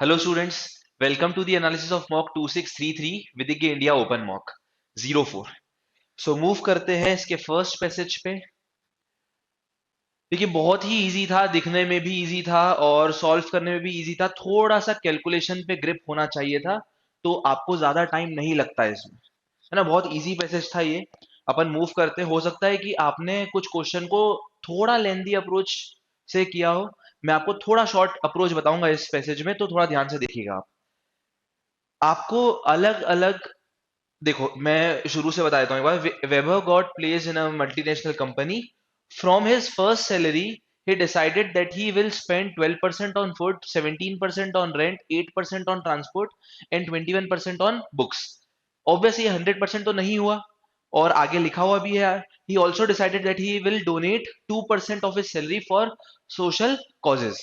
Hello students, welcome to the analysis of mock 2633 विदिज्ञ India open mock 04। So move करते हैं इसके first passage पे। देखिए बहुत ही इजी था, दिखने में भी इजी था और सॉल्व करने में भी इजी था। थोड़ा सा कैलकुलेशन पे ग्रिप होना चाहिए था, तो आपको ज्यादा टाइम नहीं लगता है इसमें, है ना। बहुत इजी पैसेज था ये। अपन मूव करते, हो सकता है कि आपने कुछ क्वेश्चन को थोड़ा लेंदी अप्रोच से किया हो। मैं आपको थोड़ा शॉर्ट अप्रोच बताऊंगा इस पैसेज में, तो थोड़ा ध्यान से देखिएगा आप। आपको अलग अलग, देखो मैं शुरू से बता देता हूँ एक बार। Weber got place in a multinational company. From his first salary he decided that he will spend 12% on food, 17% on rent, 8% on transport and 21% on books. Obviously 100% तो नहीं हुआ, और आगे लिखा हुआ भी है। he also decided that he will donate 2% of his salary for social causes।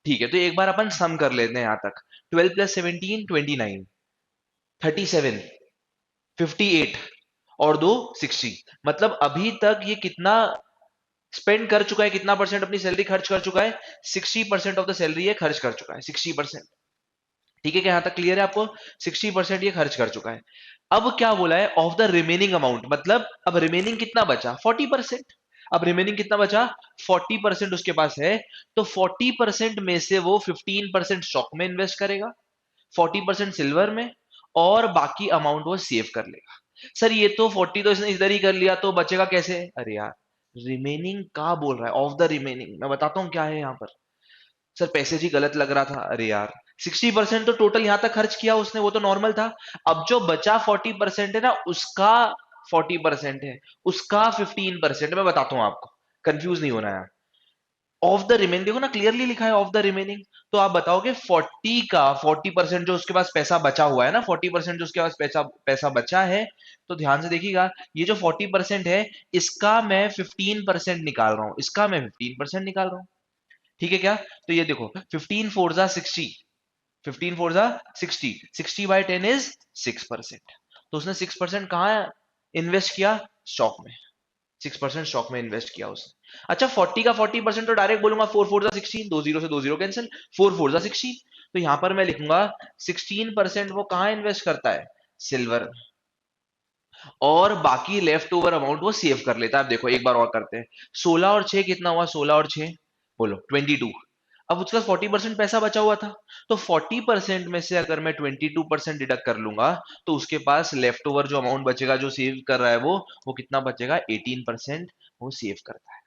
ठीक है, तो एक बार अपन सम कर लेते हैं यहाँ तक। 12 प्लस 17 29, 37, 58 और दो 60। मतलब अभी तक ये कितना स्पेंड कर चुका है, कितना परसेंट अपनी सैलरी खर्च कर चुका है? 60% ऑफ द सैलरी ये खर्च कर चुका है, 60%। ठीक है, क्या यहां तक क्लियर है आपको? 60% ये खर्च कर चुका है। अब क्या बोला है? ऑफ द रिमेनिंग अमाउंट, मतलब अब रिमेनिंग कितना बचा? 40%। अब रिमेनिंग कितना बचा? 40% उसके पास है। तो 40% में से वो 15% स्टॉक में इन्वेस्ट करेगा, 40% सिल्वर में, और बाकी अमाउंट वो सेव कर लेगा। सर ये तो 40 तो इसने इधर ही कर लिया, तो बचेगा कैसे? अरे यार, रिमेनिंग का बोल रहा है, ऑफ द रिमेनिंग। मैं बताता हूं क्या है यहाँ पर। सर पैसेज ही गलत लग रहा था। अरे यार, 60% तो टोटल यहां तक खर्च किया उसने, वो तो नॉर्मल था। अब जो बचा 40% है ना, उसका 40% है, उसका 15%। मैं बताता हूं आपको, कंफ्यूज नहीं होना है। ऑफ द रिमेनिंग देखो ना, क्लियरली लिखा है ऑफ द रिमेनिंग। तो आप बताओगे 40 का 40% जो उसके पास पैसा बचा हुआ है ना, 40% जो उसके पास पैसा पैसा बचा है, तो ध्यान से देखिएगा। ये जो 40% है, इसका मैं 15% निकाल रहा हूं, इसका मैं 15% निकाल रहा हूं। ठीक है क्या? तो ये देखो, 15 फोर जा 60, 15 फोर जा 60, 60/10 इज 6%। तो उसने 6% कहाँ इन्वेस्ट किया? स्टॉक में। 6% स्टॉक में इन्वेस्ट किया उसने। अच्छा, 40 का 40% तो डायरेक्ट बोलूंगा, 4 4 16, दो जीरो से दो जीरो कैंसिल, 4 4 16। तो यहां पर मैं लिखूंगा 16% वो कहां इन्वेस्ट करता है? सिल्वर। और बाकी लेफ्ट ओवर अमाउंट वो सेव कर लेता है। अब देखो एक बार और करते हैं। 16 और 6 कितना हुआ? 16 और 6 बोलो 22। अब उसका 40% पैसा बचा हुआ था, तो 40% में से अगर मैं 22% डिडक्ट कर लूंगा, तो उसके पास लेफ्ट ओवर जो अमाउंट बचेगा, जो सेव कर रहा है वो कितना बचेगा? 18% वो सेव करता है।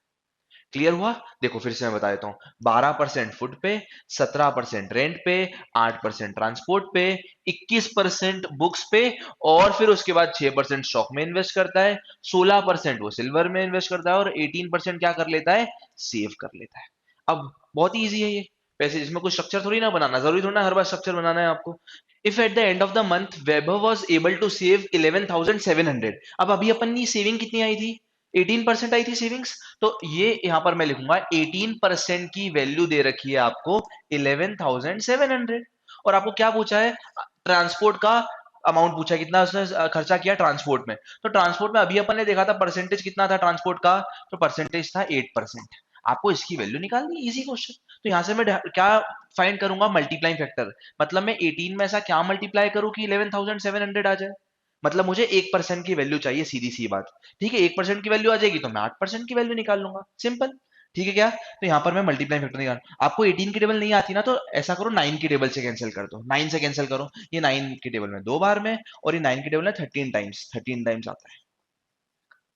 क्लियर हुआ? देखो फिर से मैं बता देता हूँ। 12% फूड पे, 17% रेंट पे, 8% ट्रांसपोर्ट पे, 21% बुक्स पे, और फिर उसके बाद 6% स्टॉक में इन्वेस्ट करता है, 16% वो सिल्वर में इन्वेस्ट करता है, और 18% क्या कर लेता है? सेव कर लेता है। अब बहुत ही ईजी है ये पैसे, इसमें कोई स्ट्रक्चर थोड़ी ना बनाना, जरूरी थोड़ी ना हर बार स्ट्रक्चर बनाना है आपको। If at the end of the month Weber was able to save 11,700, अब अभी अपन की सेविंग कितनी आई थी? 18% आई थी सेविंग्स। तो ये यहां पर मैं लिखूंगा 18% की वैल्यू दे रखी है आपको 11,700। और आपको क्या पूछा है? ट्रांसपोर्ट का अमाउंट पूछा है, कितना उसने खर्चा किया ट्रांसपोर्ट में। तो ट्रांसपोर्ट में अभी अपन ने देखा था परसेंटेज कितना था ट्रांसपोर्ट का, तो परसेंटेज था 8%। आपको इसकी वैल्यू निकालनी, इजी क्वेश्चन। तो यहां से मैं क्या फाइंड करूंगा? Multiplying factor. मतलब मैं 18 में ऐसा क्या मल्टीप्लाई करूं कि 11,700 आ जाए? मतलब मुझे 1% की वैल्यू चाहिए, सीधी सी बात। ठीक है, 1% की वैल्यू आ जाएगी तो मैं 8% की वैल्यू निकाल लूंगा, सिंपल। ठीक है क्या? तो यहां पर मैं मल्टीप्लाई फैक्टर निकाल। आपको 18 की टेबल नहीं आती ना, तो ऐसा करो 9 की टेबल से कैंसिल कर दो, 9 से कैंसिल करो। ये 9 की टेबल में दो बार में, और ये 9 की टेबल में 13 टाइम्स आता है।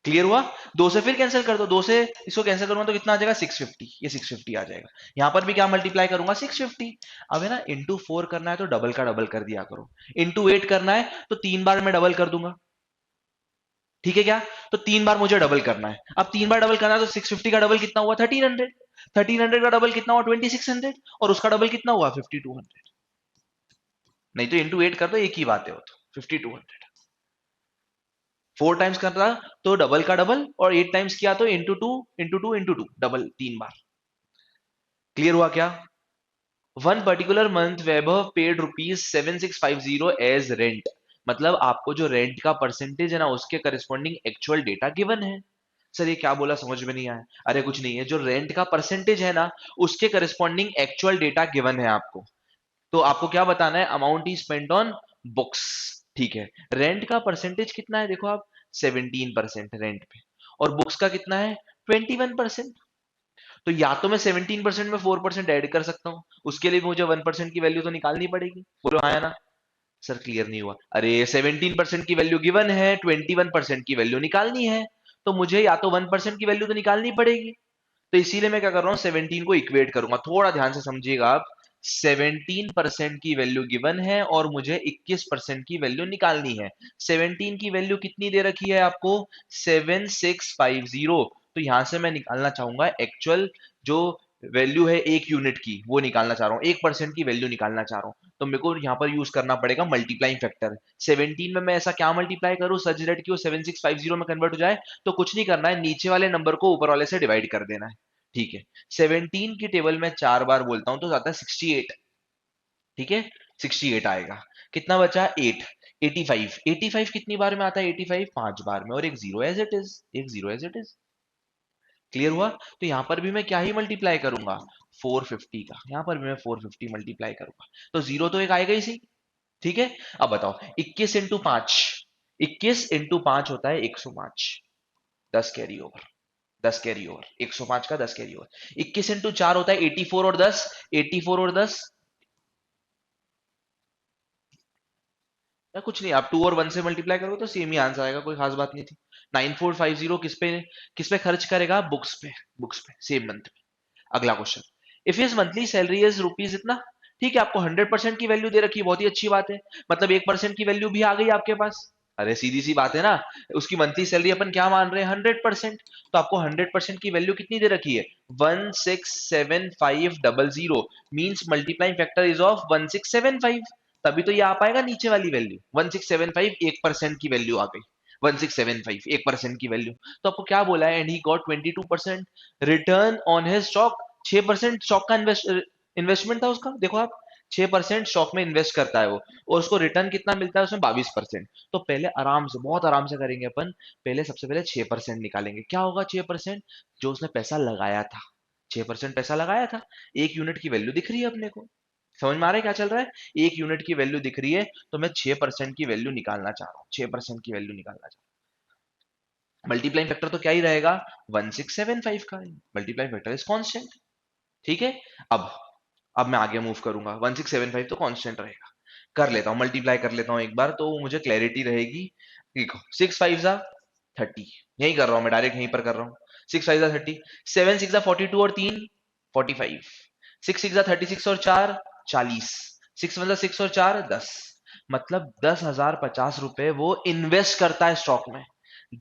क्लियर हुआ? दो से फिर कैंसिल कर दो, दो से इसको कैंसिल करूंगा तो कितना आ जाएगा? 650। ये 650 आ जाएगा। यहां पर भी क्या मल्टीप्लाई करूंगा? 650। अब है ना, इंटू 4 करना है तो डबल का डबल कर दिया करो। इंटू 8 करना है तो 3 बार मैं डबल कर दूंगा। ठीक है क्या? तो 3 बार मुझे डबल करना है। अब 3 बार डबल करना है तो 650 का डबल कितना हुआ? 1300। 1300 का डबल कितना हुआ? 2600। और उसका डबल कितना हुआ? 5200। नहीं तो इंटू 8 कर दो, एक ही बात है वो तो, 5200। 4 टाइम्स कर रहा तो डबल का डबल, और 8 टाइम्स किया तो इंटू टू डबल, 3 बार। क्लियर हुआ क्या? वन पर्टिकुलर मंथ वैभव पेड ₹7650 एज रेंट। मतलब आपको जो रेंट का परसेंटेज है ना, उसके करस्पॉन्डिंग एक्चुअल डेटा गिवन है। सर ये क्या बोला, समझ में नहीं आया? अरे कुछ नहीं है, जो रेंट का परसेंटेज है ना, उसके करस्पॉन्डिंग एक्चुअल डेटा गिवन है आपको। तो आपको क्या बताना है, amount he spent on books. ठीक है, रेंट का परसेंटेज कितना है, देखो आप 17% रेंट पे, और बुक्स का कितना है 21%। तो या तो मैं 17% में 4% ऐड कर सकता हूँ, उसके लिए मुझे 1% की वैल्यू तो निकालनी पड़ेगी, बोलो हाँ या ना। सर क्लियर नहीं हुआ, अरे 17% की वैल्यू गिवन है, 21% की वैल्यू निकालनी है, तो मुझे या तो 1% की वैल्यू तो निकालनी पड़ेगी। तो इसीलिए मैं क्या कर रहा हूँ, 17 को इक्वेट करूंगा, थोड़ा ध्यान से समझिएगा आप। 17% की वैल्यू गिवन है और मुझे 21% की वैल्यू निकालनी है। 17 की वैल्यू कितनी दे रखी है आपको, 7650। तो यहां से मैं निकालना चाहूंगा एक्चुअल जो वैल्यू है एक यूनिट की, वो निकालना चाह रहा हूँ, 1% की वैल्यू निकालना चाह रहा हूँ। तो मेरे को यहाँ पर यूज करना पड़ेगा मल्टीप्लाइंग फैक्टर। 17 में मैं ऐसा क्या मल्टीप्लाई करूँ सच दैट कि वो 7650 में कन्वर्ट हो जाए। तो कुछ नहीं करना है, नीचे वाले नंबर को ऊपर वाले से डिवाइड कर देना है। ठीक है, 17 की टेबल में 4 बार बोलता हूं तो आता है 68। ठीक है, 68 आएगा। कितना बचा 8, 85। 85 कितनी बार में आता है, 85 5 बार में, और एक जीरो एज इट इज, एक zero as it is. Clear हुआ। तो यहां पर भी मैं क्या ही मल्टीप्लाई करूंगा, 450 का, यहां पर भी मैं 450 मल्टीप्लाई करूंगा, तो जीरो तो एक आएगा ही सी। ठीक है, अब बताओ 21 इंटू 5, 21 इंटू 5 होता है 105। 10 कैरी ओवर, 10 कैरी ओवर, 105 का 10 कैरी ओवर। 21 इंटू 4 होता है 84 और 10, 84 और 10, या कुछ नहीं, आप 2 और 1 से मल्टीप्लाई करोगे तो सेम ही आंसर आएगा, कोई खास बात नहीं थी। 9450 किस पे खर्च करेगा, बुक्स पे, बुक्स पे सेम मंथ में। अगला question, if his monthly salary is rupees इतना। ठीक है, आपको 100% की वैल्यू दे रखी है, बहुत ही अच्छी बात है, मतलब 1% की वैल्यू भी आ गई आपके पास। अरे सीधी सी बात है ना, उसकी मंथली सैलरी अपन क्या मान रहे हैं, 100%। तो आपको 100% की वैल्यू कितनी दे रखी है, 167,500, means multiplying factor is of 1675। तभी तो ये आ पाएगा नीचे वाली वैल्यू 1675, 1% की वैल्यू आ गई, 1675 1% की वैल्यू। तो आपको क्या बोला है, and he got 22% return on his stock. 6% stock का इन्वेस्टमेंट था उसका, देखो आप, 6% स्टॉक में इन्वेस्ट करता है वो, और उसको रिटर्न कितना मिलता है उसमें, 22%। तो पहले आराम से, बहुत आराम से करेंगे अपन, पहले सबसे पहले 6% निकालेंगे, क्या होगा 6%, जो उसने पैसा लगाया था, 6% पैसा लगाया था, एक यूनिट की वैल्यू दिख रही है अपने को, समझ में आ रहा है क्या चल रहा है, एक यूनिट की वैल्यू दिख रही है, तो मैं 6% की वैल्यू निकालना चाह रहा हूँ, 6% की वैल्यू निकालना चाह रहा हूँ। मल्टीप्लाइंग फैक्टर तो क्या ही रहेगा, 1675 का, मल्टीप्लाइंग फैक्टर इज कांस्टेंट। ठीक है, अब अब मैं आगे मूव करूंगा, 1675 तो कांस्टेंट रहेगा, कर लेता हूँ, मल्टीप्लाई कर लेता हूँ एक बार तो मुझे क्लैरिटी रहेगी। देखो 6 5 जा 30, यही कर रहा हूँ मैं, डायरेक्ट यहीं पर कर रहा हूँ। 6 5 जा 30, 7 6 जा 42 और 3 45, 6 6 जा 36 और 4 40, 6 1 जा 6 और 4 10, मतलब 10,050 रुपए वो इन्वेस्ट करता है स्टॉक में।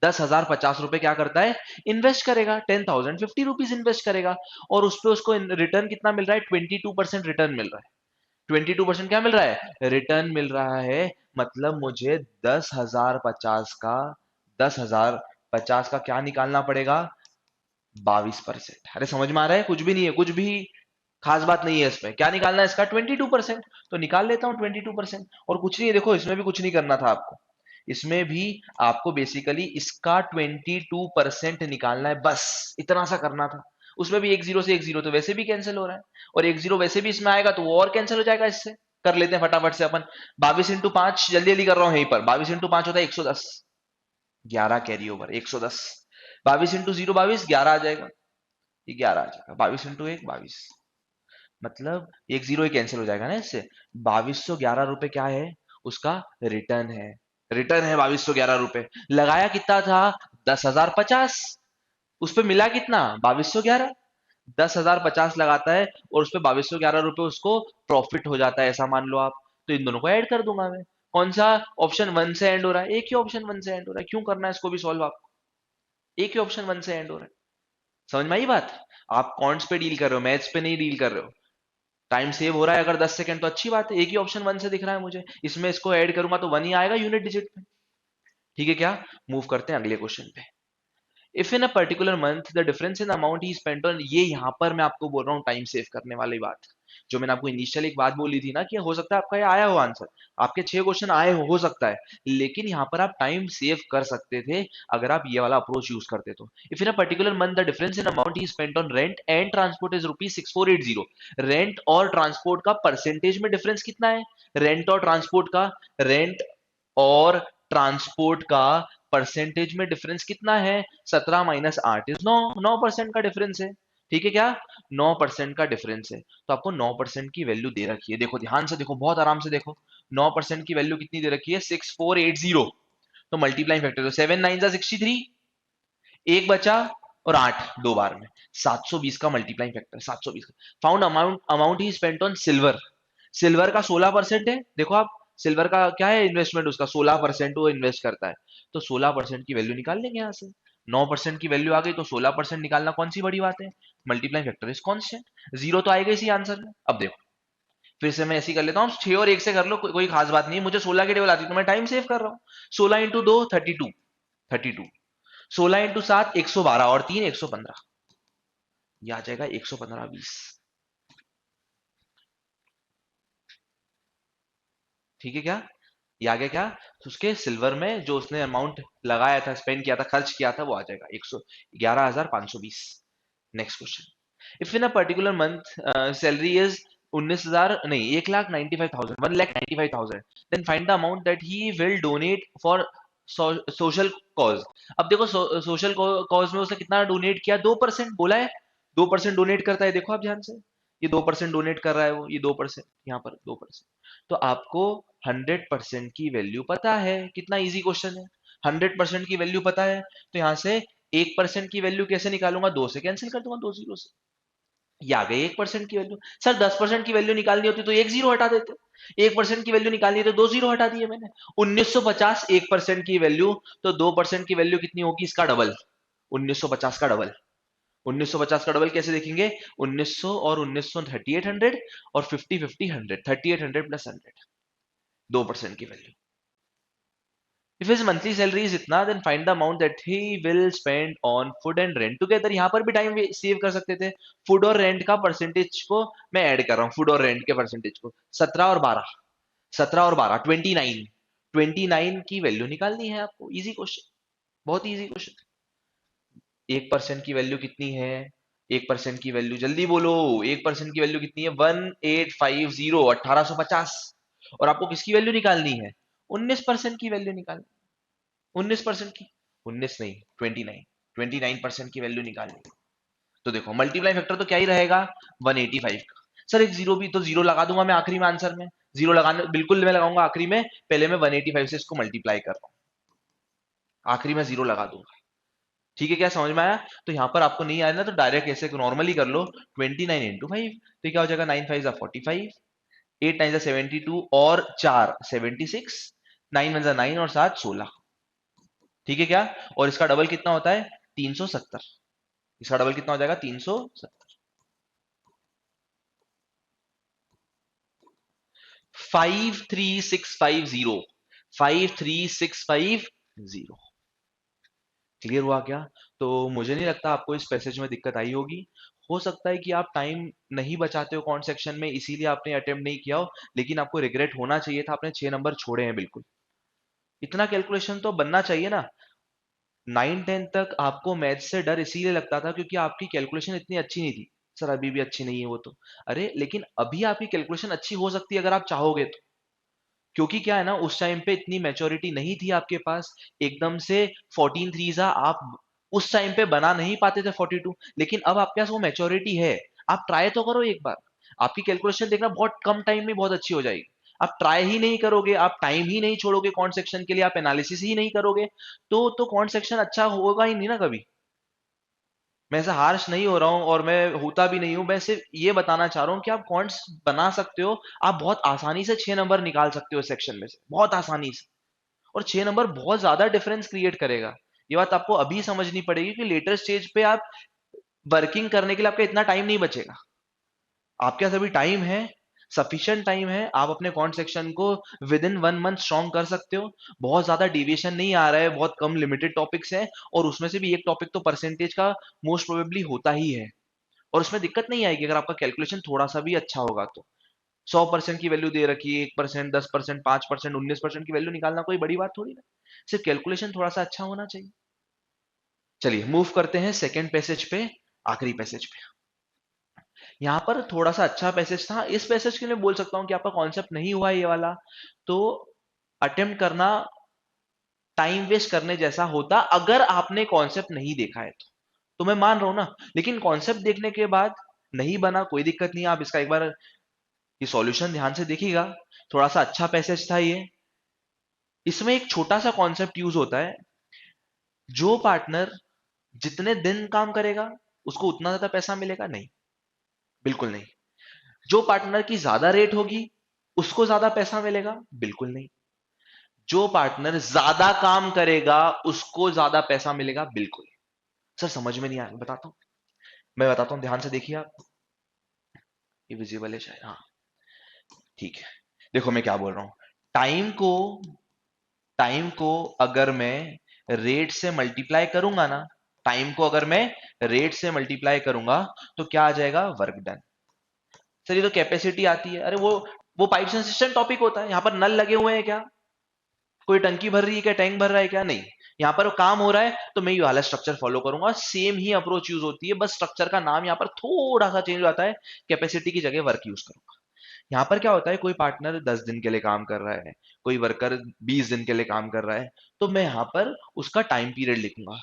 10,050 रुपए क्या करता है, इन्वेस्ट करेगा, 10,050 रुपीज इन्वेस्ट करेगा, और उस पे उसको रिटर्न कितना मिल रहा है, 22% रिटर्न मिल रहा है। 22% क्या मिल रहा है, रिटर्न मिल रहा है, मतलब मुझे 10,050 का क्या निकालना पड़ेगा, 22%। अरे समझ में आ रहा है, कुछ भी नहीं है, कुछ भी खास बात नहीं है इसमें, क्या निकालना है इसका, 22%। तो निकाल लेता हूँ 22%, और कुछ नहीं है, देखो इसमें भी कुछ नहीं करना था आपको, इसमें भी आपको बेसिकली इसका 22% निकालना है, बस इतना सा करना था। उसमें भी एक जीरो से एक जीरो तो वैसे भी कैंसिल हो रहा है, और एक जीरो वैसे भी इसमें आएगा तो वो और कैंसिल हो जाएगा इससे। कर लेते हैं फटाफट से अपन, 22 इंटू 5, जल्दी जल्दी कर रहा हूँ यहीं पर, 22 इंटू 5 होता है 110, 11 कैरी ओवर 110, 22 इंटू 0 22, 11 आ जाएगा, ये 11 आ जाएगा, 22 इंटू 1 22, मतलब एक जीरो ही कैंसिल हो जाएगा ना इससे। 2211 रुपए क्या है, उसका रिटर्न है, रिटर्न है 2211 रुपए। लगाया कितना था, 10,050, उस पे मिला कितना, 2211। 10,050 लगाता है और उस पे 2211 रुपए उसको प्रॉफिट हो जाता है, ऐसा मान लो आप। तो इन दोनों को ऐड कर दूंगा मैं। कौन सा ऑप्शन 1 से एंड हो रहा है, एक ही ऑप्शन 1 से एंड हो रहा है, क्यों करना है इसको भी सॉल्व आपको, एक ही ऑप्शन 1 से एंड हो रहा है। समझ में आई बात, आप कॉन्ट्स पे डील कर रहे हो, मैथ्स पे नहीं डील कर रहे हो। टाइम सेव हो रहा है अगर 10 सेकंड तो अच्छी बात है, एक ही ऑप्शन 1 से दिख रहा है मुझे, इसमें इसको ऐड करूंगा तो 1 ही आएगा यूनिट डिजिट में। ठीक है, क्या मूव करते हैं अगले क्वेश्चन पे। If in a particular month the difference in amount he spent on, ये यहां पर मैं आपको बोल रहा हूँ टाइम सेव करने वाली बात। जो मैंने आपको इनिशियल एक बात बोली थी ना कि हो सकता है आपका ये आया हो आंसर, आपके 6 क्वेश्चन आए हो सकता है, लेकिन यहाँ पर आप टाइम सेव कर सकते थे अगर आप ये वाला अप्रोच यूज करते तो। If in a particular month the difference in amount he spent on rent and transport is ₹6480, rent और ट्रांसपोर्ट का परसेंटेज में डिफरेंस कितना है, रेंट और ट्रांसपोर्ट का, रेंट और ट्रांसपोर्ट का परसेंटेज में डिफरेंस कितना है, 17 - 8 इज 9% का डिफरेंस है। ठीक है क्या, 9% का डिफरेंस है। तो आपको 9% की वैल्यू दे रखी है, देखो ध्यान से देखो, बहुत आराम से देखो, 9% की वैल्यू कितनी दे रखी है, 6480। तो मल्टीप्लाइंग फैक्टर, तो 7 9 63, एक बचा और 8 दो बार में, 720 का मल्टीप्लाइंग फैक्टर, 720 का। Found amount, amount he spent on silver, silver का 16% है, देखो आप, सिल्वर का क्या है इन्वेस्टमेंट, उसका 16% वो इन्वेस्ट करता है। तो 16% की वैल्यू निकाल लेंगे यहाँ से, 9% की वैल्यू आ गई तो 16% निकालना कौन सी बड़ी बात है, multiplying factor is constant, zero तो आएगा इसी आंसर में। अब देखो फिर से मैं ऐसे ही कर लेता हूँ, 6 और 1 से कर लो, कोई खास बात नहीं है, मुझे 16 की टेबल आती है तो मैं टाइम सेव कर रहा हूँ। 16 × 2 32, 32, 16 × 7 112 और 3 115, ये आ जाएगा 115 20। ठीक है क्या, ये आ गया क्या, तो उसके सिल्वर में जो उसने अमाउंट लगाया था, स्पेंड किया था, खर्च किया था, वो आ जाएगा 111,520। Next question, if in a particular month salary is 19,000 नहीं 1,95,000, 1,95,000, then find the amount that he will donate for social cause. अब देखो सोशल कॉज में उसने कितना डोनेट किया, 2% बोला है, 2% डोनेट करता है, देखो आप ध्यान से, ये 2% डोनेट कर रहा है वो, ये 2%, यहाँ पर 2%। तो आपको 100% की वैल्यू पता है, कितना इजी क्वेश्चन है, 100% की वैल्यू पता है, तो यहाँ से 1% की वैल्यू कैसे निकालूंगा, 2 से कैंसिल कर दूंगा, 2 जीरो से, ये आ गई 1% की वैल्यू। सर 10% की वैल्यू निकालनी होती तो एक जीरो हटा देते, 1% की वैल्यू निकालनी है तो 2 जीरो हटा दिए मैंने। 1950 1% की वैल्यू, तो 2% की वैल्यू कितनी होगी, इसका डबल, 1950 का डबल। 1950 का डबल कैसे देखेंगे, 1900 और 1900 3800, और 50 50 100, 3800 प्लस 100, 2% की value. If his monthly salary is इतना, then find the amount that he will spend on food and rent together। यहाँ पर भी टाइम सेव कर सकते थे, फूड और रेंट का परसेंटेज को मैं ऐड कर रहा हूँ, फूड और रेंट के परसेंटेज को, 17 और 12, 17 और 12 29, 29 की वैल्यू निकालनी है आपको, इजी क्वेश्चन, बहुत इजी क्वेश्चन। 1% की वैल्यू कितनी है, 1% की वैल्यू जल्दी बोलो, 1% की वैल्यू कितनी है, 1850, 1850। और आपको किसकी वैल्यू निकालनी है, 19% की वैल्यू निकालनी, 19% की, 19 नहीं 29, 29% की वैल्यू निकालनी। तो देखो मल्टीप्लाई फैक्टर तो क्या ही रहेगा, 185 का। सर एक जीरो भी, तो जीरो लगा दूंगा मैं आखिरी में आंसर में, जीरो लगाने बिल्कुल मैं लगाऊंगा आखिरी में, पहले मैं 185 से इसको मल्टीप्लाई कर रहा हूँ, आखिरी में जीरो लगा दूंगा। ठीक है क्या, समझ में आया। तो यहाँ पर आपको नहीं आया ना, तो डायरेक्ट ऐसे नॉर्मली कर लो, 29 × 5, तो क्या हो जाएगा, 9 5 45, 8 9 72, और 4 76, 9 1 9, और 7 16। ठीक है क्या, और इसका डबल कितना होता है, 370, इसका डबल कितना हो जाएगा, 370। 53650, 53650। क्लियर हुआ क्या। तो मुझे नहीं लगता आपको इस पैसेज में दिक्कत आई होगी, हो सकता है कि आप टाइम नहीं बचाते हो कौन सेक्शन में, इसीलिए आपने अटेम्प्ट नहीं किया हो, लेकिन आपको रिग्रेट होना चाहिए था, आपने 6 नंबर छोड़े हैं बिल्कुल। इतना कैलकुलेशन तो बनना चाहिए ना। 9 10 तक आपको मैथ से डर इसीलिए लगता था क्योंकि आपकी कैलकुलेशन इतनी अच्छी नहीं थी। सर अभी भी अच्छी नहीं है वो तो, अरे लेकिन अभी आपकी कैलकुलेशन अच्छी हो सकती है अगर आप चाहोगे तो, क्योंकि क्या है ना, उस टाइम पे इतनी मैच्योरिटी नहीं थी आपके पास, एकदम से 14 थ्रीजा आप उस टाइम पे बना नहीं पाते थे 42, लेकिन अब आपके पास वो मैच्योरिटी है। आप ट्राई तो करो एक बार, आपकी कैलकुलेशन देखना बहुत कम टाइम में बहुत अच्छी हो जाएगी। आप ट्राई ही नहीं करोगे, आप टाइम ही नहीं छोड़ोगे कौन सेक्शन के लिए, आप एनालिसिस ही नहीं करोगे, तो कौन सेक्शन अच्छा होगा ही नहीं ना कभी। मैं ऐसा हार्श नहीं हो रहा हूँ और मैं होता भी नहीं हूँ, मैं सिर्फ ये बताना चाह रहा हूँ कि आप कॉन्ट्स बना सकते हो, आप बहुत आसानी से 6 नंबर निकाल सकते हो सेक्शन में से, बहुत आसानी से। और 6 नंबर बहुत ज्यादा डिफरेंस क्रिएट करेगा, ये बात आपको अभी समझनी पड़ेगी कि लेटर स्टेज पे आप वर्किंग करने के लिए आपका इतना टाइम नहीं बचेगा, आपके पास अभी टाइम है, सफिशिएंट टाइम है, आप अपने कॉन्ट सेक्शन को विद इन 1 मंथ स्ट्रॉन्ग कर सकते हो। बहुत ज्यादा डिविएशन नहीं आ रहा है, बहुत कम लिमिटेड टॉपिक्स हैं, और उसमें से भी एक टॉपिक तो परसेंटेज का मोस्ट प्रोबेबली होता ही है, और उसमें दिक्कत नहीं आएगी अगर आपका कैलकुलेशन थोड़ा सा भी अच्छा होगा तो। 100% की वैल्यू दे रखी है, 1%, 10%, 5%, 19% की वैल्यू निकालना कोई बड़ी बात थोड़ी ना, सिर्फ कैलकुलेशन थोड़ा सा अच्छा होना चाहिए। चलिए मूव करते हैं सेकेंड पैसेज पे, आखिरी पैसेज पे। यहाँ पर थोड़ा सा अच्छा पैसेज था, इस पैसेज के लिए बोल सकता हूँ कि आपका कॉन्सेप्ट नहीं हुआ ये वाला, तो अटेम्प्ट करना टाइम वेस्ट करने जैसा होता अगर आपने कॉन्सेप्ट नहीं देखा है तो मैं मान रहा हूं ना, लेकिन कॉन्सेप्ट देखने के बाद नहीं बना कोई दिक्कत नहीं, आप इसका एक बार ये सॉल्यूशन ध्यान से देखिएगा। थोड़ा सा अच्छा पैसेज था ये। इसमें एक छोटा सा कॉन्सेप्ट यूज होता है, जो पार्टनर जितने दिन काम करेगा उसको उतना ज्यादा पैसा मिलेगा, नहीं, बिल्कुल नहीं। जो पार्टनर की ज्यादा रेट होगी उसको ज्यादा पैसा मिलेगा, बिल्कुल नहीं। जो पार्टनर ज्यादा काम करेगा उसको ज्यादा पैसा मिलेगा, बिल्कुल। सर समझ में नहीं आया, बताता हूं, मैं बताता हूं, ध्यान से देखिए आप। ये विजिबल है शायद, हाँ ठीक है। देखो मैं क्या बोल रहा हूं, टाइम को टाइम को अगर मैं रेट से मल्टीप्लाई करूंगा ना, टाइम को अगर मैं रेट से मल्टीप्लाई करूंगा तो क्या आ जाएगा, वर्क डन। सर ये तो कैपेसिटी आती है, अरे वो पाइप्स एंड सिस्टम टॉपिक होता है, यहां पर नल लगे हुए हैं क्या, कोई टंकी भर रही है क्या, टैंक भर रहा है क्या, नहीं। यहाँ पर काम हो रहा है तो मैं ये वाला स्ट्रक्चर फॉलो करूंगा, सेम ही अप्रोच यूज होती है, बस स्ट्रक्चर का नाम यहाँ पर थोड़ा सा चेंज हो जाता है, कैपेसिटी की जगह वर्क यूज करूंगा। यहाँ पर क्या होता है, कोई पार्टनर 10 दिन के लिए काम कर रहा है, कोई वर्कर 20 दिन के लिए काम कर रहा है, तो मैं यहाँ पर उसका टाइम पीरियड लिखूंगा।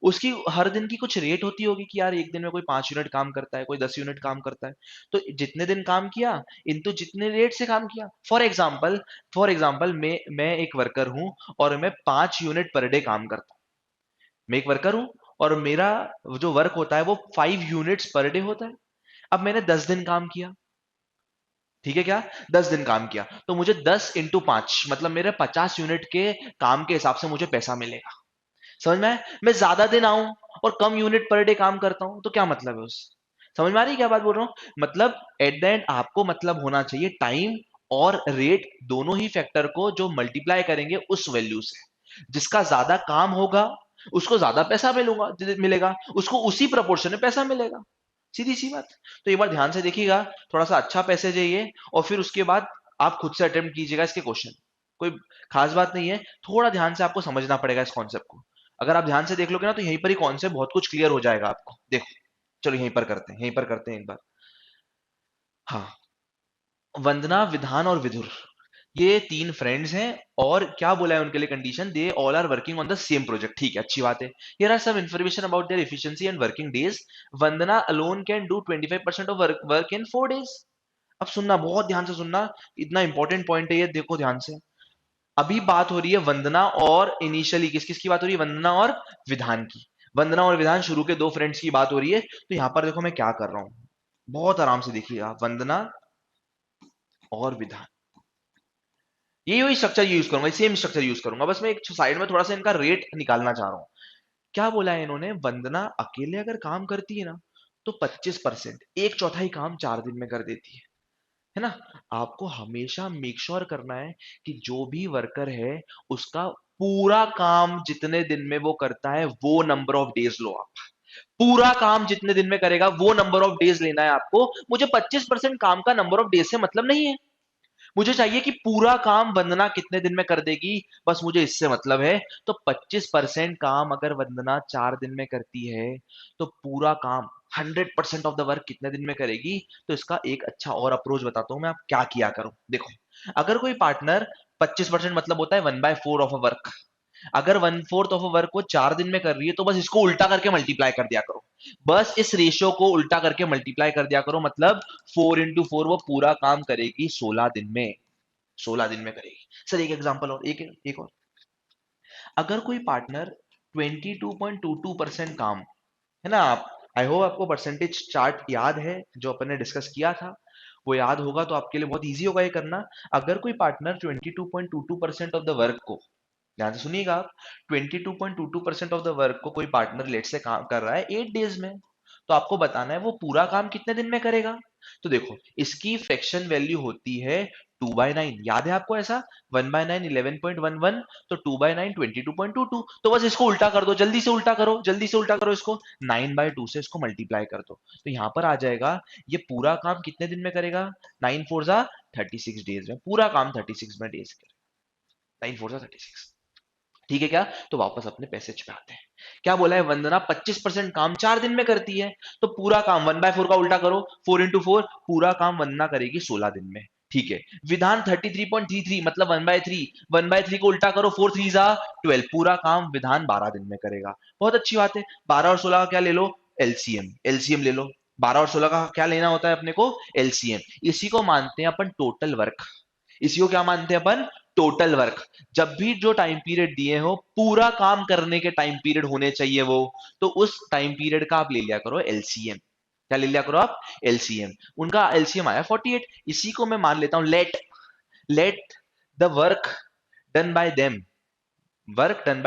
उसकी हर दिन की कुछ रेट होती होगी कि यार एक दिन में कोई 5 यूनिट काम करता है, कोई 10 यूनिट काम करता है, तो जितने दिन काम किया इनटू जितने रेट से काम किया। फॉर एग्जाम्पल मैं एक वर्कर हूं और मैं 5 यूनिट पर डे काम करता हूँ। मैं एक वर्कर हूं और मेरा जो वर्क होता है वो 5 यूनिट्स पर डे होता है। अब मैंने 10 दिन काम किया, ठीक है क्या, 10 दिन काम किया तो मुझे 10 × 5 मतलब मेरे 50 यूनिट के काम के हिसाब से मुझे पैसा मिलेगा। समझ में आया? मैं ज्यादा दिन आऊं और कम यूनिट पर डे काम करता हूं तो क्या मतलब है उस, समझ में आ रही है क्या बात बोल रहा हूं, मतलब एट द एंड आपको मतलब होना चाहिए टाइम और रेट दोनों ही फैक्टर को जो मल्टीप्लाई करेंगे उस वैल्यू से, जिसका ज्यादा काम होगा उसको ज्यादा पैसा मिलेगा, उसको उसी प्रोपोर्शन में पैसा मिलेगा, सीधी सी बात। तो एक बार ध्यान से देखिएगा, थोड़ा सा अच्छा पैसेज है ये, और फिर उसके बाद आप खुद से अटेम्प्ट कीजिएगा इसके क्वेश्चन। कोई खास बात नहीं है, थोड़ा ध्यान से आपको समझना पड़ेगा इस कॉन्सेप्ट को। अगर आप ध्यान से देख लोगे ना तो यहीं पर ही कॉन्सेप्ट बहुत कुछ क्लियर हो जाएगा आपको, देखो। चलो यहीं पर करते हैं एक बार। हाँ, वंदना, विधान और विधुर, ये 3 फ्रेंड्स हैं, और क्या बोला है उनके लिए condition, they all are working on the same project, ठीक है, अच्छी बात है। Here are some information about their efficiency and working days. Vandana alone can do 25% of work in 4 days. अब सुनना, बहुत ध्यान से सुनना, इतना इंपॉर्टेंट पॉइंट है ये, देखो ध्यान से। अभी बात हो रही है वंदना और इनिशियली किस किस की बात हो रही है, वंदना और विधान की। वंदना और विधान शुरू के 2 फ्रेंड्स की बात हो रही है, तो यहां पर देखो मैं क्या कर रहा हूं, बहुत आराम से देखिएगा, वंदना और विधान, ये वही स्ट्रक्चर यूज करूंगा, सेम स्ट्रक्चर यूज करूंगा, बस मैं एक साइड में थोड़ा सा इनका रेट निकालना चाह रहा हूं। क्या बोला है इन्होंने, वंदना अकेले अगर काम करती है ना तो 25%, एक चौथाई काम 4 दिन में कर देती है ना। आपको हमेशा मेक श्योर करना है कि जो भी वर्कर है उसका पूरा काम जितने दिन में वो करता है वो नंबर ऑफ डेज लो आप। पूरा काम जितने दिन में करेगा वो नंबर ऑफ डेज लेना है आपको। मुझे 25% काम का नंबर ऑफ डेज से मतलब नहीं है, मुझे चाहिए कि पूरा काम वंदना कितने दिन में कर देगी, बस मुझे इससे मतलब है। तो 25% काम अगर वंदना 4 दिन में करती है तो पूरा काम 100% ऑफ द वर्क कितने दिन में करेगी। तो इसका एक अच्छा और अप्रोच बताता हूं मैं, आप क्या किया करो, देखो। अगर कोई पार्टनर 25% मतलब होता है 1/4 ऑफ अ वर्क, अगर 1/4 ऑफ अ वर्क वो 4 दिन में कर रही है तो बस इसको उल्टा करके मल्टीप्लाई कर दिया करो, बस इस रेशियो को उल्टा करके मल्टीप्लाई कर दिया करो, मतलब 4 × 4 वो पूरा काम करेगी 16 दिन में, 16 दिन में करेगी। सर एक एग्जांपल और, एक और, अगर कोई पार्टनर 22.22% काम, है ना, आप, आई होप आपको परसेंटेज चार्ट याद है जो अपन ने डिस्कस किया था, वो याद होगा तो आपके लिए बहुत इजी होगा ये करना। अगर कोई पार्टनर 22.22% ऑफ द वर्क को, ध्यान से सुनिएगा आप, 22.22% ऑफ द वर्क को कोई पार्टनर लेट से काम कर रहा है 8 डेज में, तो आपको बताना है वो पूरा काम कितने दिन में करेगा। तो देखो इसकी फ्रैक्शन वैल्यू होती है 2/9 याद है आपको ऐसा? 1/9 11.11, तो 2/9 22.22। तो बस इसको उल्टा कर दो, जल्दी से उल्टा करो, जल्दी से उल्टा करो इसको। 9/2 से इसको मल्टीप्लाई कर दो, तो यहां पर आ जाएगा ये पूरा काम कितने दिन में करेगा? 9 4 36 डेज में पूरा काम 36 में डेज करेगा। 9 4 36, ठीक है क्या? तो वापस अपने पैसेज पे आते हैं। क्या बोला है? वंदना 25% काम 4 दिन में करती है, तो पूरा काम 1/4 का उल्टा करो, 4 into 4, पूरा काम वंदना करेगी 16 दिन में। ठीक है। विधान 33.33 मतलब 1/3, 1/3 को उल्टा करो, 4 3 12, पूरा काम विधान 12 दिन में करेगा। बहुत अच्छी बात है। 12 और 16 का क्या ले लो? एलसीएम, एलसीएम ले लो। 12 और 16 का क्या लेना होता है अपने को? एलसीएम। इसी को मानते हैं अपन टोटल वर्क। इसी को क्या मानते हैं अपन? Total work. जब भी जो टाइम पीरियड दिए हो, पूरा काम करने के टाइम पीरियड होने चाहिए वो, तो उस टाइम पीरियड का आप ले लिया करो एलसीएम। क्या ले लिया करो आप? एलसीएम। उनका एलसीएम आया 48। इसी को मैं मान लेता हूं let the work done by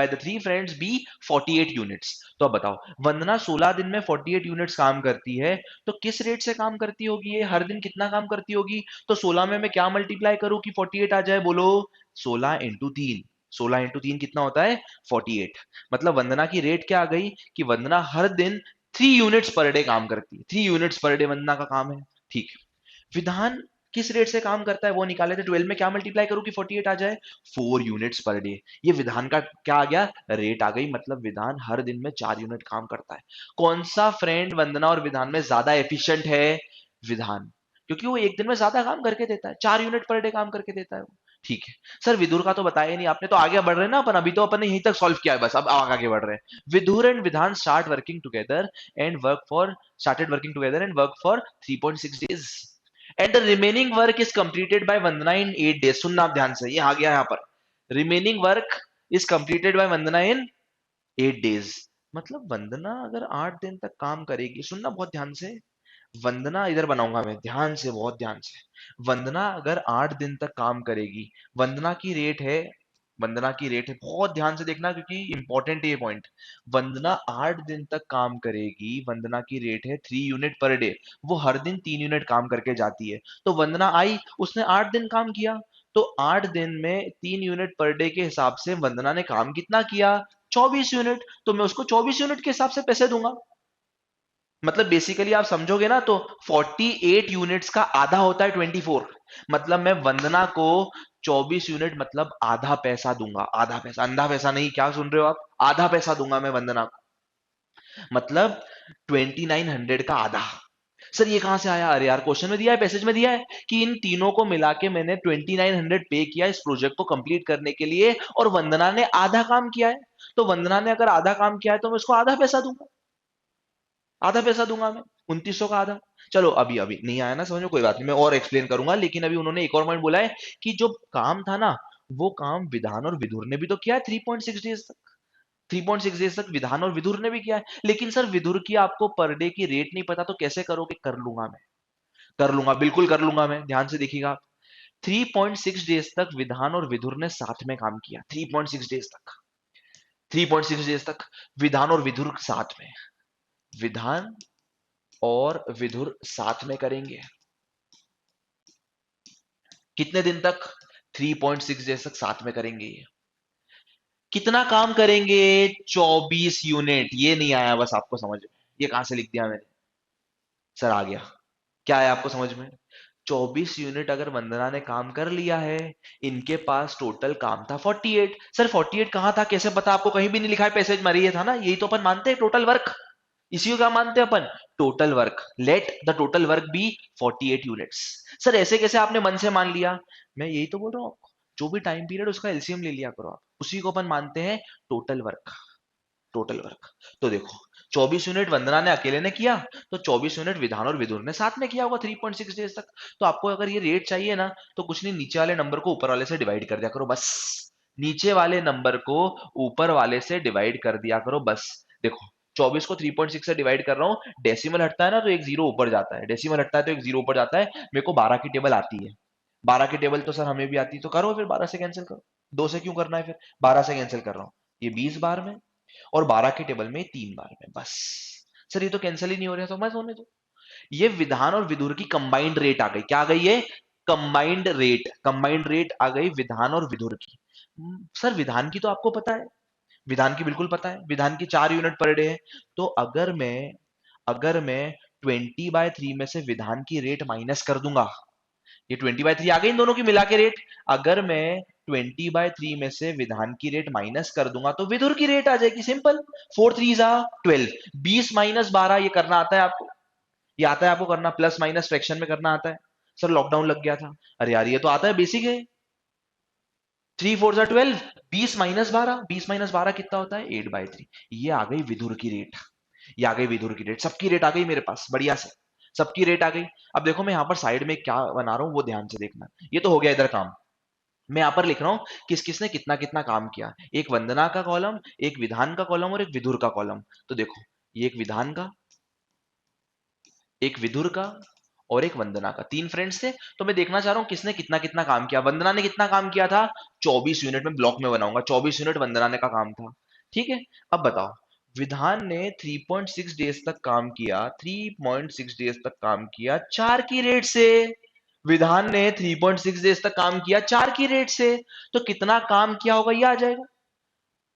the three friends be 48 units. तो अब बताओ, वंदना 16 दिन में 48 यूनिट्स काम करती है, तो किस रेट से काम करती होगी ये? हर दिन कितना काम करती होगी? तो 16 में मैं क्या मल्टीप्लाई करूं कि 48 आ जाए? बोलो। 16 into 3। 16 into 3 कितना होता है? 48। मतलब वंदना की रेट क्या आ गई कि वंदना हर दिन 3 यूनिट्स पर डे काम करती है। 3 यूनिट्स पर डे वंदना का काम है। ठीक है। विधान किस रेट से काम करता है वो निकाले थे। 12 में क्या मल्टीप्लाई करूं कि 48 आ जाए? 4 यूनिट्स पर डे। ये विधान का क्या आ गया? रेट आ गई। मतलब विधान हर दिन में 4 यूनिट काम करता है। कौन सा फ्रेंड वंदना और विधान में ज्यादा एफिशिएंट है? विधान, क्योंकि वो एक दिन में ज्यादा काम करके देता है, 4 यूनिट पर डे काम करके देता है वो। ठीक है। सर विदुर का तो बताया ही नहीं आपने, तो आगे बढ़ रहे हैं ना अपन, अभी तो अपन ने यहीं तक सॉल्व किया है, बस अब आगे बढ़ रहे हैं। विदुर एंड विधान started working together and work for 3.6 days, and the remaining work is completed by Vandana in 8 days। सुनना आप ध्यान से, ये आ गया यहाँ पर। Remaining work is completed by Vandana in 8 days। मतलब वंदना अगर 8 दिन तक काम करेगी, सुनना बहुत ध्यान से, वंदना इधर बनाऊंगा मैं, ध्यान से, बहुत ध्यान से। वंदना अगर 8 दिन तक काम करेगी, वंदना की रेट है, वंदना की रेट है, बहुत ध्यान से देखना क्योंकि इंपॉर्टेंट है ये पॉइंट। वंदना 8 दिन तक काम करेगी, वंदना की रेट है 3 यूनिट पर डे। वो हर दिन 3 यूनिट काम करके जाती है। तो वंदना आई, उसने 8 दिन काम किया, तो 8 दिन में 3 यूनिट पर डे के हिसाब से वंदना ने काम कितना किया? 24 यूनिट। तो मैं उसको 24 यूनिट के हिसाब से पैसे दूंगा। मतलब बेसिकली आप समझोगे ना, तो 48 यूनिट्स का आधा होता है 24। मतलब मैं वंदना को 24 यूनिट मतलब आधा पैसा दूंगा। आधा पैसा, अंधा पैसा नहीं, क्या सुन रहे हो आप? आधा पैसा दूंगा मैं वंदना को। मतलब 2900 का आधा। सर ये कहां से आया? अरे यार क्वेश्चन में दिया है, पैसेज में दिया है कि इन तीनों को मिला के मैंने 2900 पे किया इस प्रोजेक्ट को कंप्लीट करने के लिए, और वंदना ने आधा काम किया है। तो वंदना ने अगर आधा काम किया है तो मैं उसको आधा पैसा दूंगा। आधा पैसा दूंगा मैं, 2900 का आधा। चलो अभी अभी नहीं आया ना समझ में, कोई बात नहीं, मैं और एक्सप्लेन करूंगा। लेकिन अभी उन्होंने एक और पॉइंट बोला है कि जो काम था ना, वो काम विधान और विदुर ने भी तो किया है 3.6 डेज तक। 3.6 डेज तक विधान और विदुर ने भी किया है। लेकिन सर विदुर की आपको पर डे की रेट नहीं पता, तो कैसे करोगे? कर लूंगा मैं, कर लूंगा, बिल्कुल कर लूंगा मैं, ध्यान से देखिएगा आप। 3.6 डेज तक विधान और विदुर ने साथ में काम किया। 3.6 डेज तक, 3.6 डेज तक विधान और विदुर साथ में, विधान और विदुर साथ में करेंगे। कितने दिन तक? 3.6 डेज तक साथ में करेंगे ये। कितना काम करेंगे? 24 यूनिट। ये नहीं आया बस आपको समझ में, ये कहां से लिख दिया मैंने? सर आ गया। क्या है आपको समझ में? 24 यूनिट अगर वंदना ने काम कर लिया है, इनके पास टोटल काम था 48। सर 48 कहां था, कैसे पता आपको? कहीं भी नहीं लिखा है, पैसेज मरी था ना, यही तो अपन मानते हैं टोटल वर्क। इसी को क्या मानते हैं अपन? Total work. Let the total work be 48 units. Sir ऐसे कैसे आपने मन से मान लिया? मैं यही तो बोल रहा हूँ, जो भी टाइम पीरियड उसका एलसीएम ले लिया करो आप, उसी को अपन मानते हैं टोटल वर्क। Total work. तो देखो, 24 यूनिट वंदना ने अकेले ने किया, तो 24 यूनिट विधान और विदुर ने साथ में किया होगा 3.6 डेज तक। तो आपको अगर ये रेट चाहिए ना, तो कुछ नहीं, नीचे वाले नंबर को ऊपर वाले से डिवाइड कर दिया करो बस। नीचे वाले नंबर को ऊपर वाले से डिवाइड कर दिया करो बस। देखो, 24 को 3.6 से डिवाइड कर रहा हूँ, डेसिमल हटता है ना तो एक जीरो ऊपर जाता है, डेसिमल हटता है तो एक जीरो ऊपर जाता है। मेरे को 12 की टेबल आती है। 12 की टेबल तो सर हमें भी आती है, तो करो फिर 12 से कैंसिल करो। 2 से क्यों करना है फिर? 12 से कैंसिल कर रहा हूँ। ये 20 बार में, और 12 की टेबल में 3 बार में, बस। सर ये तो कैंसिल ही नहीं हो रहा, तो मैं होने दो। ये विधान और विदुर की कंबाइंड रेट आ गई। क्या आ गई? ये कंबाइंड रेट आ गई विधान और विधुर की। सर विधान की तो आपको पता है, विधान की बिल्कुल पता है, विधान की 4 यूनिट पर डे है। तो अगर मैं 20/3 में से विधान की रेट माइनस कर दूंगा, ये 20/3 आ गई इन दोनों की मिला के रेट। अगर मैं 20/3 में से विधान की रेट माइनस कर दूंगा तो विधुर की रेट आ जाएगी, सिंपल। 4 3 12, 20 - 12 ये करना आता है आपको? ये आता है आपको करना? प्लस माइनस फ्रैक्शन में करना आता है? सर लॉकडाउन लग गया था। अरे यार ये तो आता है, बेसिक है। 3 4 12, 20 - 12, 20 - 12 कितना होता है? 8/3। ये आ गई विधुर की रेट, ये आ गई विधुर की रेट, सबकी रेट आ गई मेरे पास बढ़िया से, सबकी रेट आ गई। अब देखो मैं यहाँ पर साइड में क्या बना रहा हूँ वो ध्यान से देखना। ये तो हो गया इधर काम। मैं यहाँ पर लिख रहा हूँ किस किसने कितना कितना काम किया। एक वंदना का कॉलम, एक विधान का कॉलम और एक विधुर का कॉलम। तो देखो ये एक विधान का, एक विधुर का और एक वंदना का, 3 फ्रेंड्स थे। तो मैं देखना चाह रहा हूँ किसने कितना कितना काम किया। वंदना ने कितना काम किया था? 24 यूनिट में ब्लॉक में बनाऊंगा, 24 यूनिट वंदना ने का काम था। ठीक है। अब बताओ, विधान ने 3.6 डेज तक काम किया, 3.6 डेज तक काम किया 4 की रेट से। विधान ने 3.6 डेज तक काम किया 4 की रेट से। तो कितना काम किया होगा ये आ जाएगा।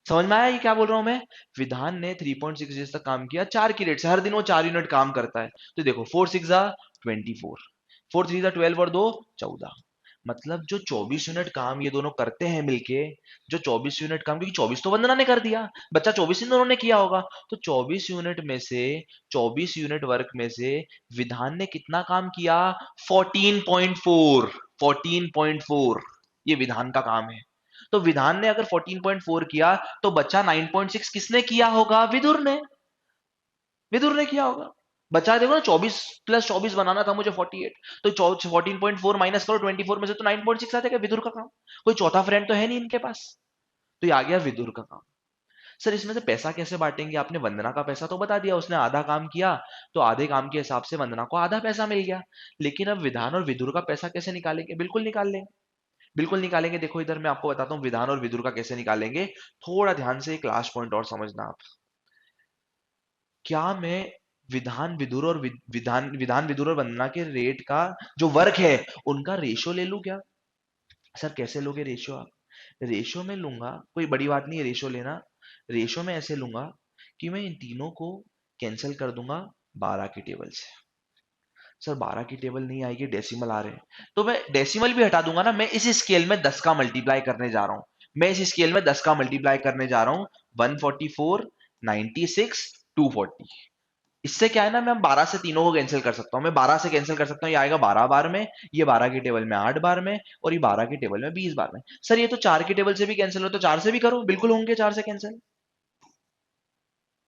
समझ में आया ये क्या बोल रहा हूं मैं? विधान ने 3.6 डेज तक काम किया 4 की रेट से, हर दिन वो 4 यूनिट काम करता है। तो देखो 4 6 24, 4 3 12 और 2 14। मतलब जो 24 यूनिट काम ये दोनों करते हैं मिलके, जो 24 यूनिट काम, क्योंकि 24 तो वंदना ने कर दिया, बच्चा 24 इन दोनों ने किया होगा। तो 24 यूनिट में से, 24 यूनिट वर्क में से विधान ने कितना काम किया? 14.4, 14.4 ये विधान का काम है। तो विधान ने अगर 14.4 किया तो बच्चा 9.6 किसने किया होगा? विदुर ने, विदुर ने किया होगा। बच्चा देखो ना, 24 + 24 बनाना था मुझे 48, तो 14.4 माइनस करो 24 में से तो 9.6 आ जाएगा, विदुर का काम। कोई चौथा फ्रेंड तो है नहीं इनके पास, तो ये आ गया विदुर का काम। सर इसमें से पैसा कैसे बांटेंगे? आपने वंदना का पैसा तो बता दिया, उसने आधा काम किया, तो आधे काम के हिसाब से वंदना को आधा पैसा मिल गया। लेकिन अब विधान और विदुर का पैसा कैसे निकालेंगे? बिल्कुल निकाल लेंगे, बिल्कुल निकालेंगे। देखो इधर मैं आपको बताता हूँ विधान और विदुर का कैसे निकालेंगे। थोड़ा ध्यान से एक लास्ट पॉइंट और समझना आप। क्या मैं विधान विदुर और विधान विदुर और वंदना के रेट का जो वर्क है उनका रेशो ले लूं क्या? सर कैसे लोगे रेशो आप? रेशो में लूंगा, कोई बड़ी बात नहीं है रेशो लेना। रेशो में ऐसे लूंगा कि मैं इन तीनों को कैंसिल कर दूंगा 12 की टेबल से। सर 12 की टेबल नहीं आएगी, डेसिमल आ रहे हैं, तो मैं डेसिमल भी हटा दूंगा ना। मैं इस स्केल में 10 का मल्टीप्लाई करने जा रहा हूं, मैं इस स्केल में 10 का मल्टीप्लाई करने जा रहा हूं। 144, 96, 240। इससे क्या है ना, मैं 12 से तीनों को कैंसिल कर सकता हूं, मैं 12 से कैंसिल कर सकता हूं। ये आएगा 12 बार में, ये 12 की टेबल में 8 बार में, और ये 12 की टेबल में 20 बार में। सर ये तो 4 की टेबल से भी कैंसिल हो, तो 4 से भी करो, बिल्कुल होंगे 4 से कैंसिल,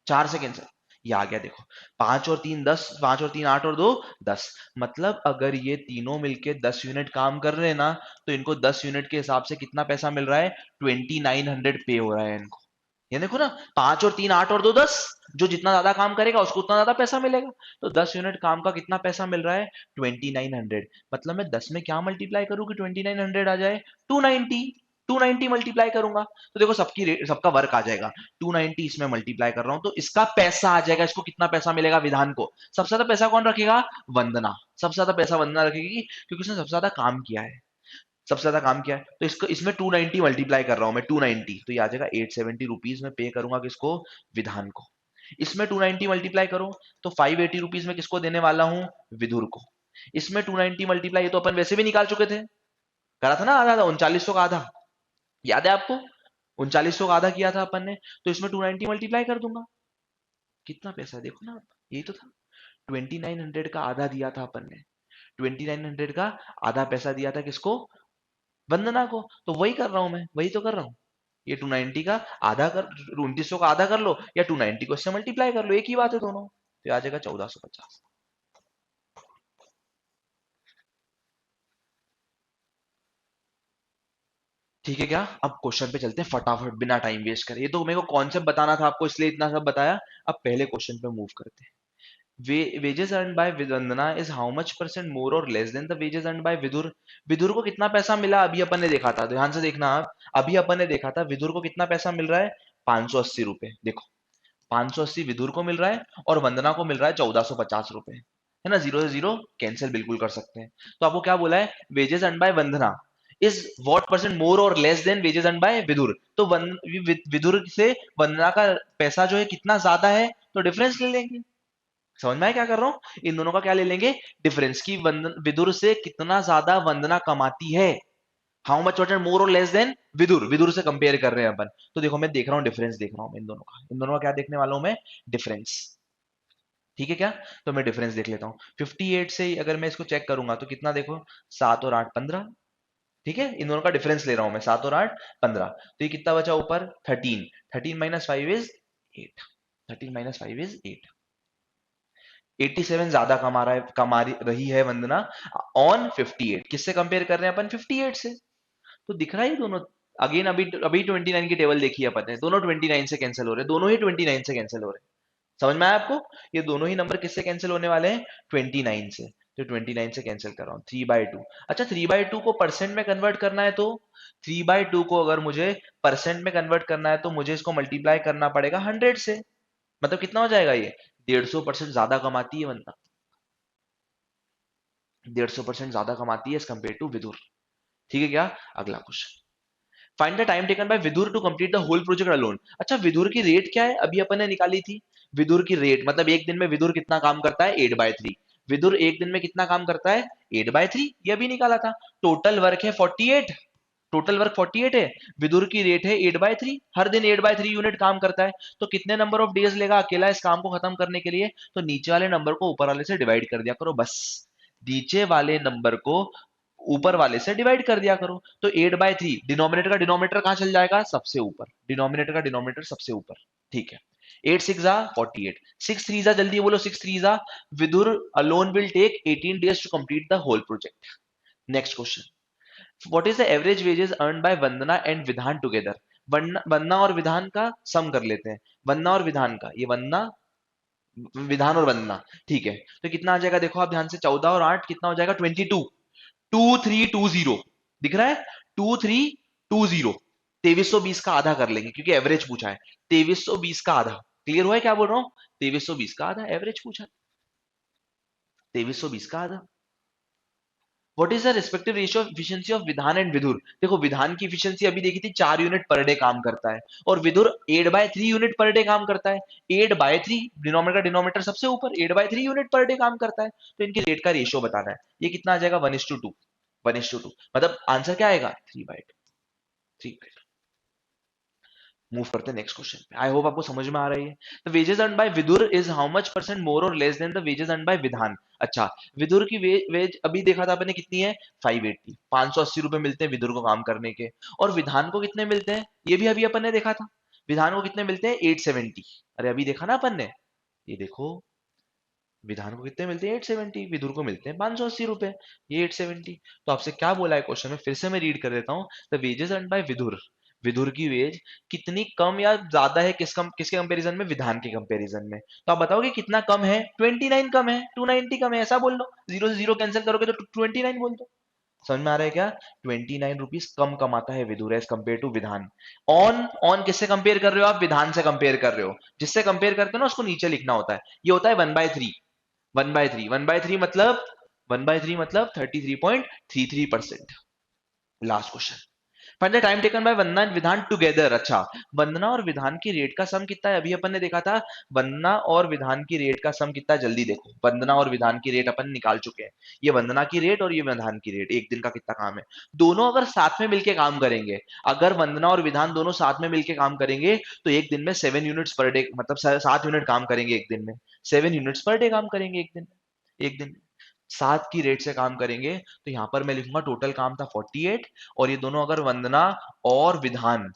4 से कैंसिल। ये आ गया देखो, 5 और 3 10, 5 और 3 8 और 2 10। मतलब अगर ये तीनों मिलके 10 यूनिट काम कर रहे हैं ना, तो इनको 10 यूनिट के हिसाब से कितना पैसा मिल रहा है? 2900 पे हो रहा है इनको। ये देखो ना, 5 और 3 8 और 2 10, जो जितना ज्यादा काम करेगा उसको उतना ज्यादा पैसा मिलेगा। तो 10 यूनिट काम का कितना पैसा मिल रहा है? 2900। मतलब मैं 10 में क्या मल्टीप्लाई करूं कि 2900 आ जाए? 290, 290 मल्टीप्लाई करूंगा तो देखो सबका वर्क आ जाएगा। 290 इसमें मल्टीप्लाई कर रहा हूं तो इसका पैसा आ जाएगा। इसको कितना पैसा मिलेगा विधान को? सबसे ज्यादा पैसा कौन रखेगा? वंदना। सबसे ज्यादा पैसा वंदना रखेगी क्योंकि उसने सबसे ज्यादा काम किया है, सबसे ज्यादा काम किया है। तो इसको इसमें 290 मल्टीप्लाई कर रहा हूं मैं, 290 तो ये आ जाएगा 870 रुपीज में पे करूंगा किसको? विधान को। इसमें 290 मल्टीप्लाई करो तो 580 रुपीज में किसको देने वाला हूं? विदुर को। इसमें 290 मल्टीप्लाई, ये तो अपन वैसे भी निकाल चुके थे, करा था ना आधा आधा, 3900 का आधा, याद है आपको? 3900 का आधा किया था अपन ने। तो इसमें 290 मल्टीप्लाई कर दूंगा, कितना पैसा है देखो ना आप, यही तो था। 2900 का आधा दिया था अपन ने, 2900 का आधा पैसा दिया था किसको? वंदना को। तो वही कर रहा हूं मैं, वही तो कर रहा हूं। ये 290 का आधा कर, 2900 का आधा कर लो या 290 को इससे मल्टीप्लाई कर लो, एक ही बात है दोनों। तो आ जाएगा 1450। ठीक है क्या? अब क्वेश्चन पे चलते हैं फटाफट बिना टाइम वेस्ट करे। ये तो मेरे को कॉन्सेप्ट बताना था आपको इसलिए इतना सब बताया। अब पहले क्वेश्चन पे मूव करते हैं। wages earned by Vidandana is how much percent more or less than the wages earned by Vidur? Vidur को कितना पैसा मिला अभी अपन ने देखा था, ध्यान से देखना आप। अभी अपन ने देखा था विदुर को कितना पैसा मिल रहा है? 580 रुपए। देखो 580 विदुर को मिल रहा है और वंदना को मिल रहा है 1450 रुपए। है ना, जीरो से जीरो कैंसिल बिल्कुल कर सकते हैं। तो आपको क्या बोला है, wages earn by Vandana is what percent more or less than wages earn by Vidur. तो विदुर से वंदना का पैसा जो है कितना ज्यादा है, तो डिफरेंस ले लेंगे। समझ में आया क्या कर रहा हूं, इन दोनों का क्या ले लेंगे, डिफरेंस की। विदुर से कितना ज्यादा वंदना कमाती है, how much percent more or less then Vidur, Vidur से कंपेयर कर रहे हैं अपन। तो देखो मैं देख रहा हूँ डिफरेंस, देख रहा हूँ इन दोनों का, इन दोनों का क्या देखने वाला हूं मैं, डिफरेंस। ठीक है क्या, तो मैं डिफरेंस देख लेता हूँ। 58 से अगर मैं इसको चेक करूंगा तो कितना, देखो 7 और 8 15। ठीक है, इन दोनों का डिफरेंस ले रहा हूं मैं, 7 और 8 15। तो ये कितना बचा ऊपर, 13। 13 माइनस 5 इज 8। 13 minus 5 is 8। 87 ज्यादा रही है वंदना ऑन 58। किससे कंपेयर कर रहे हैं अपन, 58 से। तो दिख रहा है ये दोनों, अगेन अभी अभी 29 की टेबल देखी है अपन ने, दोनों 29 से कैंसिल हो रहे हैं, दोनों ही 29 से कैंसिल हो रहे हैं। समझ में आया आपको, ये दोनों ही नंबर किससे कैंसिल होने वाले हैं, 29 से। तो 29 से कैंसिल कर रहा हूं, 3/2। अच्छा 3/2 को परसेंट में कन्वर्ट करना है, तो 3/2 को अगर मुझे परसेंट में कन्वर्ट करना है तो मुझे इसको मल्टीप्लाई करना पड़ेगा 100 से। मतलब कितना हो जाएगा ये, 150% ज्यादा कमाती है वंदना, 150% ज्यादा कमाती है एज कम्पेयर टू विदुर। ठीक है क्या, अगला question, find the time taken by Vidur to complete the whole project alone. अच्छा विदुर की रेट क्या है, अभी अपन ने निकाली थी। विदुर की रेट मतलब एक दिन में विदुर कितना काम करता है, 8/3। विदुर एक दिन में कितना काम करता है, 8/3, ये अभी निकाला था। टोटल वर्क है 48, टोटल वर्क 48 है, विदुर की रेट है 8/3, हर दिन 8/3 यूनिट काम करता है। तो कितने नंबर ऑफ डेज लेगा अकेला इस काम को खत्म करने के लिए, तो नीचे वाले नंबर को ऊपर वाले से डिवाइड कर दिया करो बस। नीचे वाले नंबर को ऊपर वाले से डिवाइड कर दिया करो। तो 8/3, डिनोमिनेटर का डिनोमिनेटर कहां चल जाएगा, सबसे ऊपर, डिनोमिनेटर का डिनोमिनेटर सबसे ऊपर। ठीक है, 8 6 जा 48, 6 3 जा, जल्दी बोलो 6 3 जा, Vidur alone will take 18 days to complete the whole project. Next question, what is the average wages earn by Vandana and Vidhan together. Vandana और विधान का सम कर लेते हैं, वंदना और विधान का, ये वंदना, विधान और वंदना। ठीक है, तो कितना आ जाएगा, देखो आप ध्यान से, 14 और 8 कितना हो जाएगा, 22। 2320 दिख रहा है, 2320। 2320 का आधा कर लेंगे क्योंकि एवरेज पूछा है, 2320 का आधा। क्लियर हुआ है क्या बोल रहा हूं, 2320 का आधा एवरेज पूछा है, 2320 का आधा। What is the respective ratio of efficiency of विधान एंड विदुर। देखो विधान की एफिशिएंसी अभी देखी थी, 4 यूनिट पर डे काम करता है, और विदुर 8/3 यूनिट पर डे काम करता है। 8/3, डिनोमिनेटर डिनोमिनेटर सबसे ऊपर, 8/3 यूनिट पर डे काम करता है। तो इनकी रेट का रेशियो बताना है, ये कितना आ जाएगा, 1:2। 1:2 मतलब आंसर क्या आएगा, 3/2। 3/2। मूव करते हैं नेक्स्ट क्वेश्चन पे, आई होप आपको समझ में आ रही है। The wages earn by Vidur is how much percent more or less than the wages earn by Vidhan. अच्छा विदुर की वेज अभी देखा था आपने कितनी है, 580, 580 रुपए मिलते हैं विदुर को काम करने के। और विधान को कितने मिलते हैं, ये भी अभी अपन ने देखा था, विधान को कितने मिलते हैं, 870। अरे अभी देखा ना अपन ने, ये देखो विधान को कितने मिलते हैं, 870, विदुर को मिलते हैं 580 रुपए, ये 870। तो आपसे क्या बोला है क्वेश्चन में, फिर से मैं रीड कर देता हूँ, the wages earn by Vidur, Vidur की वेज कितनी कम या ज्यादा है, किसके कंपैरिजन में, विधान के कंपैरिजन में। तो आप बताओगे कितना कम है, 29 कम है, 290 कम है, ऐसा बोल लो, जीरो से जीरो कैंसिल करोगे तो 29 बोल दो। समझ में आ रहा है क्या, 29 रुपीज कम कमाता है विदुर एज कंपेयर टू विधान। ऑन ऑन किससे कंपेयर कर रहे हो आप, विधान से कंपेयर कर रहे हो, जिससे कंपेयर करते हो ना उसको नीचे लिखना होता है, ये होता है 1/3। 1/3, 1/3 मतलब, 1/3 मतलब 33.33%। Last question, find the time taken bye Vandana and Vidhan together. अच्छा वंदना और विधान की रेट का सम कितना है, अभी अपन ने देखा था, वंदना और विधान की रेट का सम कितना है, जल्दी देखो, वंदना और विधान की रेट अपन निकाल चुके हैं। ये वंदना की रेट और ये विधान की रेट, एक दिन का कितना काम है। दोनों अगर साथ में मिलके काम करेंगे, अगर वंदना और विधान दोनों साथ में मिलके काम करेंगे तो एक दिन में 7 यूनिट्स पर डे, मतलब 7 यूनिट काम करेंगे एक दिन में, 7 यूनिट्स पर डे काम करेंगे एक दिन में, एक दिन में 7 की रेट से काम करेंगे। तो यहां पर मैं लिखूंगा टोटल काम था 48, और ये दोनों अगर वंदना और विधान,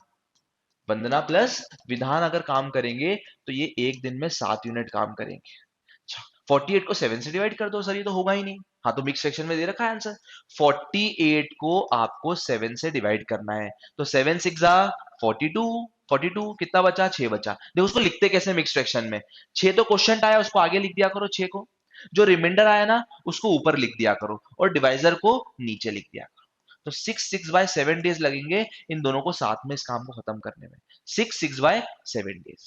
वंदना प्लस विधान अगर काम करेंगे तो ये एक दिन में 7 यूनिट काम करेंगे। अच्छा 48 को 7 से डिवाइड कर दो, सर ये तो होगा ही नहीं। हाँ तो मिक्स सेक्शन में दे रखा है आंसर, 48 को आपको 7 से डिवाइड करना है। तो 7 6 जा 42, 42 कितना बचा, 6 बचा। देखो उसको लिखते कैसे मिक्स फ्रैक्शन में, 6 तो क्वेश्चन आया उसको आगे लिख दिया करो, 6 को, जो रिमाइंडर आया ना उसको ऊपर लिख दिया करो, और डिवाइजर को नीचे लिख दिया करो। तो 6 6/7 डेज लगेंगे इन दोनों को साथ में इस काम को खत्म करने में, 6 6/7 डेज।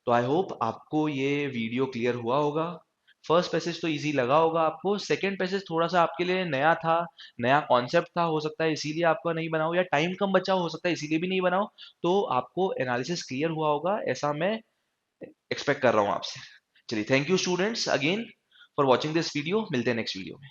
तो आई होप आपको ये वीडियो क्लियर हुआ होगा। फर्स्ट पैसेज तो इजी लगा होगा आपको, सेकंड पैसेज थोड़ा सा आपके लिए नया था, नया कॉन्सेप्ट था, हो सकता है इसीलिए आपका नहीं बनाओ, या टाइम कम बचा हो सकता है इसीलिए भी नहीं बनाओ। तो आपको एनालिसिस क्लियर हुआ होगा, ऐसा मैं एक्सपेक्ट कर रहा हूँ आपसे। चलिए, thank you students again for watching this video. मिलते हैं नेक्स्ट वीडियो में।